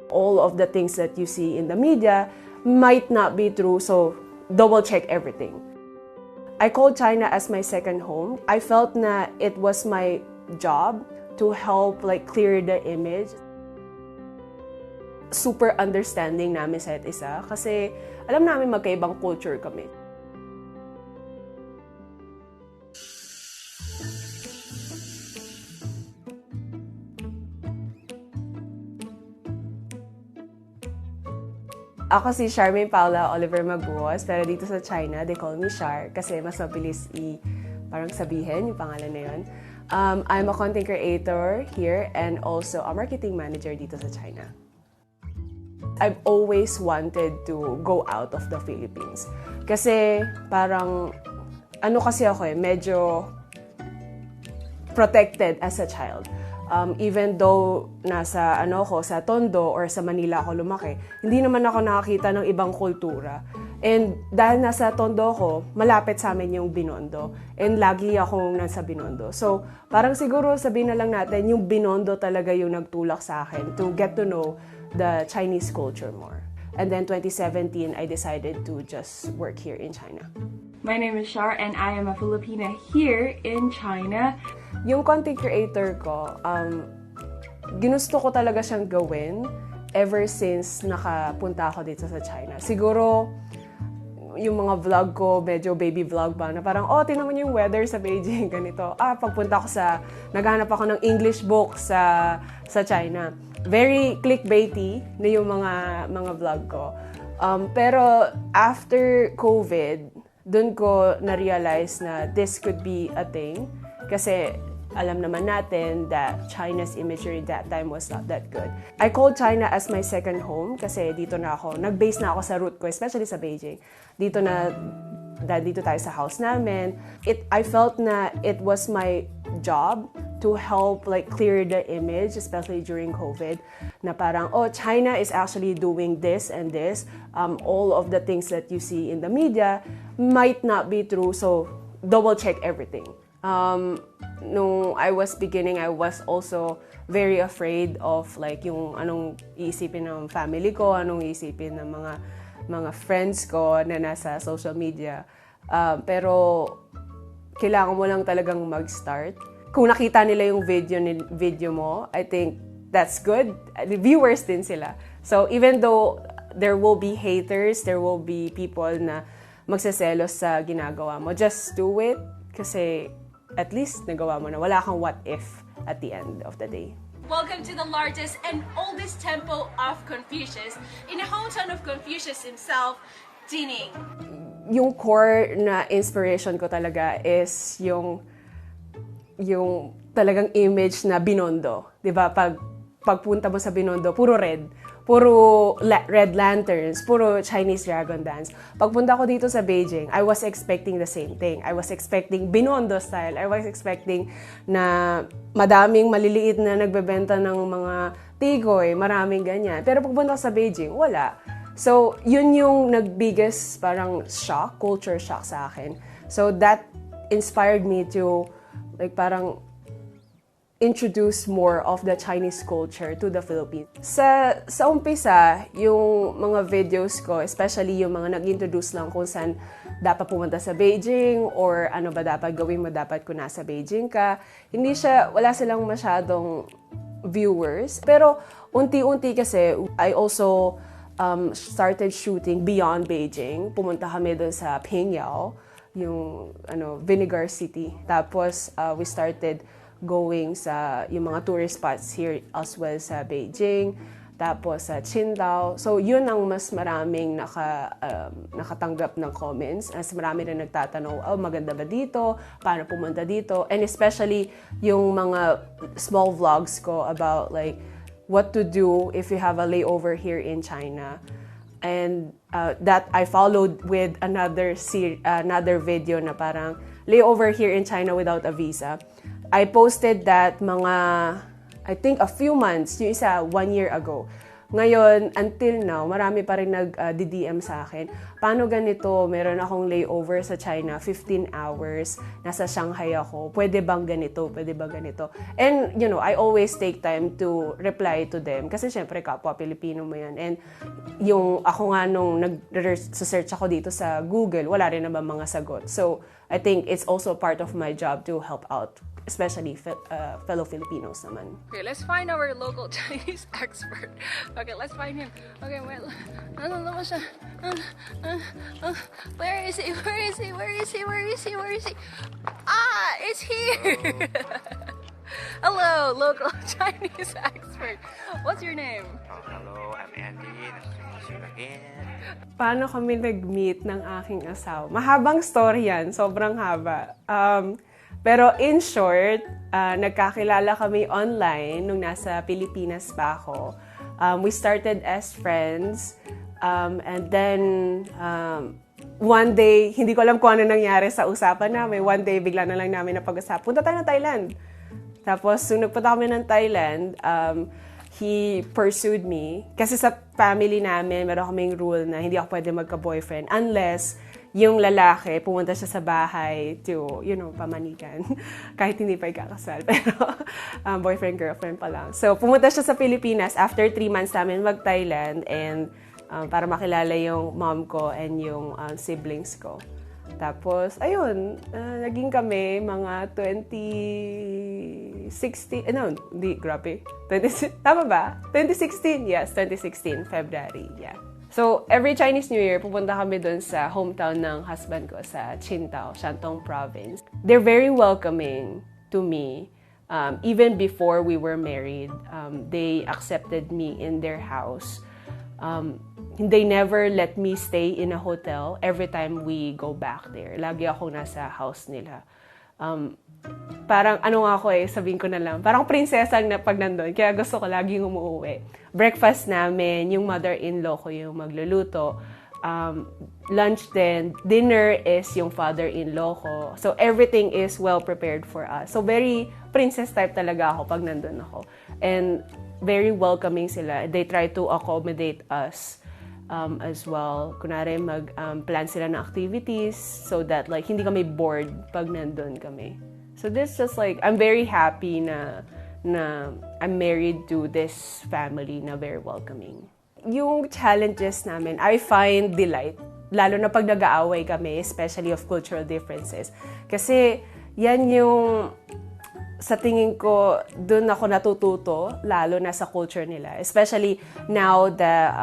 All of the things that you see in the media might not be true, so double check everything. I called China as my second home. I felt na it was my job to help clear the image. Super understanding namin sa isa't isa kasi alam namin magkaibang culture kami. Ako si Charmaine Paula Magbuhos, pero dito sa China, they call me Char kasi mas mabilis parang sabihin yung pangalan na yun. I'm a content creator here and also a marketing manager dito sa China. I've always wanted to go out of the Philippines. Kasi parang, kasi ako medyo protected as a child. Even though nasa sa Tondo or sa Maynila ako lumaki, hindi naman ako nakakita ng ibang kultura. And dahil nasa Tondo ako, malapit sa amin yung Binondo. And lagi akong nasa Binondo. So, parang siguro sabihin na lang natin, yung Binondo talaga yung nagtulak sa akin to get to know the Chinese culture more. And then 2017, I decided to just work here in China. My name is Char and I am a Filipina here in China. Yung content creator ko, ginusto ko talaga siyang gawin ever since nakapunta ako dito sa China. Siguro, yung mga vlog ko, medyo baby vlog ba, na parang, tingnan mo yung weather sa Beijing, ganito. Pagpunta ko naghanap ako ng English book sa China. Very clickbaity na yung mga vlog ko. Pero after COVID, dun ko na-realize na this could be a thing. Kasi alam naman natin that China's imagery that time was not that good. I called China as my second home kasi dito na ako, nag-base na ako sa root ko, especially sa Beijing. Dito tayo sa house namin. I felt na it was my job to help clear the image, especially during COVID, na parang, China is actually doing this and this. All of the things that you see in the media might not be true, so double check everything. Nung I was beginning, I was also very afraid of yung anong iisipin ng family ko, anong iisipin ng mga friends ko na nasa social media. Pero kailangan mo lang talagang mag-start. Kung nakita nila yung video mo, I think that's good. Viewers din sila. So even though there will be haters, there will be people na magseselos sa ginagawa mo, just do it kasi at least nagawa mo na. Wala kang what if at the end of the day. Welcome to the largest and oldest temple of Confucius, in the hometown of Confucius himself, Jining. Yung core na inspiration ko talaga is yung talagang image na Binondo. 'Di ba? Pagpunta mo sa Binondo, puro red lanterns, puro Chinese dragon dance. Pagpunta ko dito sa Beijing, I was expecting the same thing. I was expecting Binondo style. I was expecting na madaming maliliit na nagbebenta ng mga tigoy, maraming ganyan. Pero pagpunta ko sa Beijing, wala. So, yun yung nag-biggest parang shock, culture shock sa akin. So, that inspired me to parang introduce more of the Chinese culture to the Philippines. Sa umpisa, yung mga videos ko, especially yung mga nag-introduce lang kung saan dapat pumunta sa Beijing or ano ba dapat gawin mo dapat kung nasa Beijing ka, wala silang masyadong viewers. Pero unti-unti kasi, I also started shooting beyond Beijing. Pumunta kami doon sa Pinay, yung Vinegar City. Tapos we started going sa yung mga tourist spots here as well sa Beijing, tapos sa Qingdao. So yun ang mas maraming nakatanggap ng comments. Mas marami rin nagtatanong, maganda ba dito? Paano pumunta dito? And especially yung mga small vlogs ko about what to do if you have a layover here in China. And that I followed with another video na parang layover here in China without a visa. I posted that I think a few months, yung isa 1 year ago. Ngayon, until now, marami pa rin nag-DDM sa akin. Paano ganito? Meron akong layover sa China, 15 hours. Nasa Shanghai ako. Pwede bang ganito? Pwede ba ganito? And, you know, I always take time to reply to them. Kasi syempre, kapwa Pilipino mo yan. And yung ako nga nung nag-search ako dito sa Google, wala rin naman mga sagot. So, I think it's also part of my job to help out, especially fellow Filipinos naman. Okay, let's find our local Chinese expert. Okay, let's find him. Okay, wait. Where is he? Where is he? Where is he? Where is he? Where is he? Ah, it's here! Hello, local Chinese expert. What's your name? Oh, hello, I'm Andy. Nice to meet you again. Paano kami nag-meet ng aking asawa? Mahabang story yan. Sobrang haba. Pero in short, nagkakilala kami online nung nasa Pilipinas pa ako. We started as friends. And then, one day, hindi ko alam kung ano nangyari sa usapan namin. One day, bigla na lang namin napag-usap. Punta tayo ng Thailand. Tapos, nung nagpunta kami ng Thailand, he pursued me. Kasi sa family namin, meron kaming rule na hindi ako pwede magka-boyfriend unless yung lalaki pumunta siya sa bahay to, you know, pamanikan. Kahit hindi pa ikakasal. Pero boyfriend, girlfriend pa lang. So, pumunta siya sa Pilipinas after 3 months namin mag-Thailand and para makilala yung mom ko and yung siblings ko. Tapos, ayun, naging kami mga 2016, hindi, grabe. Tama ba? 2016, yes, 2016, February, yeah. So, every Chinese New Year, pupunta kami dun sa hometown ng husband ko sa Qingdao, Shantung Province. They're very welcoming to me. Even before we were married, they accepted me in their house. They never let me stay in a hotel every time we go back there. Lagi ako nasa house nila. Parang ano nga ako sabihin ko na lang, parang prinsesa na pag nandun. Kaya gusto ko laging umuwi. Breakfast namin, yung mother-in-law ko yung magluluto. Lunch din, dinner is yung father-in-law ko. So everything is well prepared for us. So very princess type talaga ako pag nandun ako. And very welcoming sila. They try to accommodate us as well. Kunwari, mag-plan sila ng activities so that like hindi kami bored pag nandun kami. So this just like, I'm very happy na I'm married to this family na very welcoming. Yung challenges namin, I find delight. Lalo na pag nag-aaway kami, especially of cultural differences. Kasi yan yung sa tingin ko, doon ako natututo, lalo na sa culture nila. Especially now that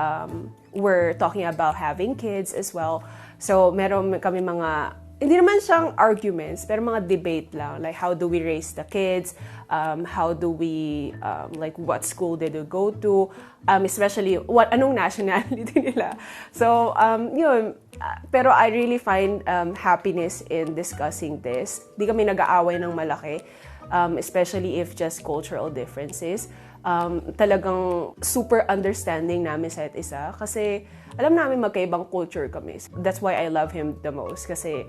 we're talking about having kids as well. So, meron kami mga, hindi naman siyang arguments, pero mga debate lang. Like, how do we raise the kids? How do we, like, what school did they go to? Especially, anong nationality nila? So, yun. Pero I really find happiness in discussing this. Di kami nag-aaway ng malaki. Especially if just cultural differences. Talagang super understanding namin sa isa kasi alam namin magkaibang culture kami. That's why I love him the most kasi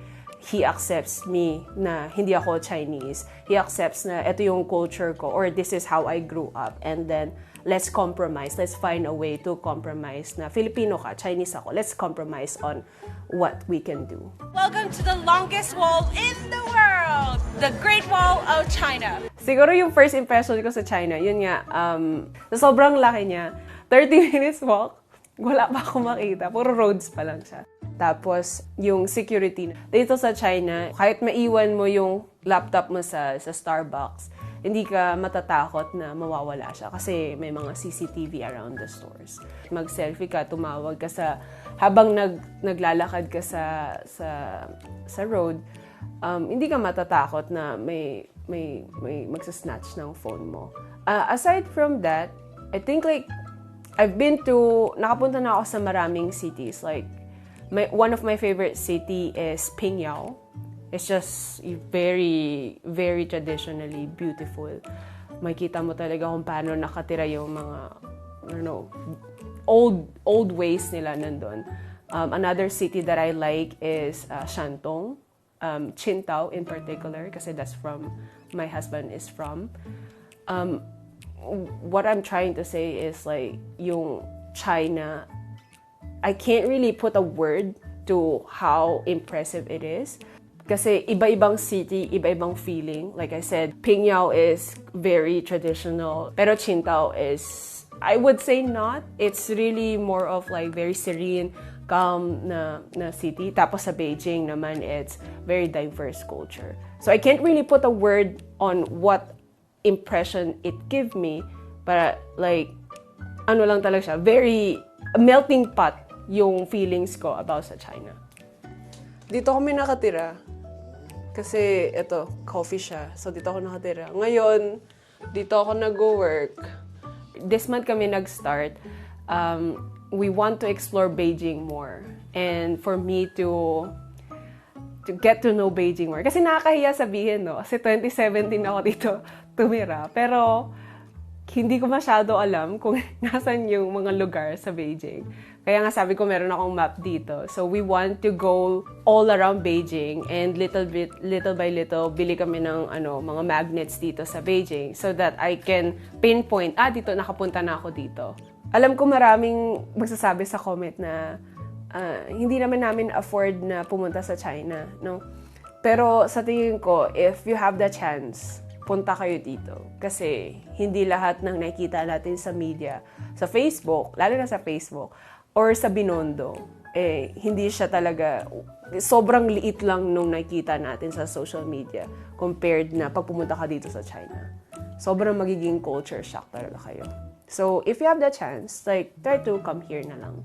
he accepts me na hindi ako Chinese. He accepts na ito yung culture ko or this is how I grew up and then let's compromise. Let's find a way to compromise na Filipino ka, Chinese ako. Let's compromise on what we can do. Welcome to the longest wall in the world, the Great Wall of China. Siguro yung first impression ko sa China, yun nga, sa sobrang laki niya, 30 minutes walk, wala pa akong makita. Puro roads pa lang siya. Tapos, yung security. Dito sa China, kahit maiwan mo yung laptop mo sa Starbucks, hindi ka matatakot na mawawala siya kasi may mga CCTV around the stores. Mag-selfie ka, tumawag ka habang naglalakad ka sa road, hindi ka matatakot na may magsasnatch ng phone mo. Aside from that, I think like nakapunta na ako sa maraming cities. Like, one of my favorite city is Pinay. It's just very, very traditionally beautiful. Makikita mo talaga kung paano nakatira yung mga, I don't know, old ways nila nandun. Another city that I like is Shantung, Qingdao in particular, kasi that's from my husband is from. what I'm trying to say is like, yung China, I can't really put a word to how impressive it is. Kasi iba-ibang city, iba-ibang feeling. Like I said, Pingyao is very traditional, pero Qingdao is, I would say not. It's really more of like very serene, calm na city. Tapos sa Beijing naman, it's very diverse culture. So I can't really put a word on what impression it gave me, but like, ano lang talaga siya, very melting pot yung feelings ko about sa China. Dito kami nakatira. Kasi, ito, coffee siya. So, dito ako nakatira. Ngayon, dito ako nag-work. This month kami nag-start. We want to explore Beijing more. And for me to get to know Beijing more. Kasi nakakahiya sabihin, no? Kasi 2017 ako dito tumira. Pero, hindi ko masyado alam kung nasan yung mga lugar sa Beijing. Kaya nga sabi ko meron akong map dito. So we want to go all around Beijing and little by little bili kami ng mga magnets dito sa Beijing so that I can pinpoint, dito nakapunta na ako dito. Alam ko maraming magsasabi sa comment na hindi namin afford na pumunta sa China, no? Pero sa tingin ko, if you have the chance, punta kayo dito. Kasi hindi lahat ng nakikita natin sa media, sa Facebook, lalo na sa Facebook, or sa Binondo, hindi siya talaga, sobrang liit lang nung nakikita natin sa social media compared na pag pumunta ka dito sa China. Sobrang magiging culture shock talaga kayo. So, if you have the chance, like, try to come here na lang.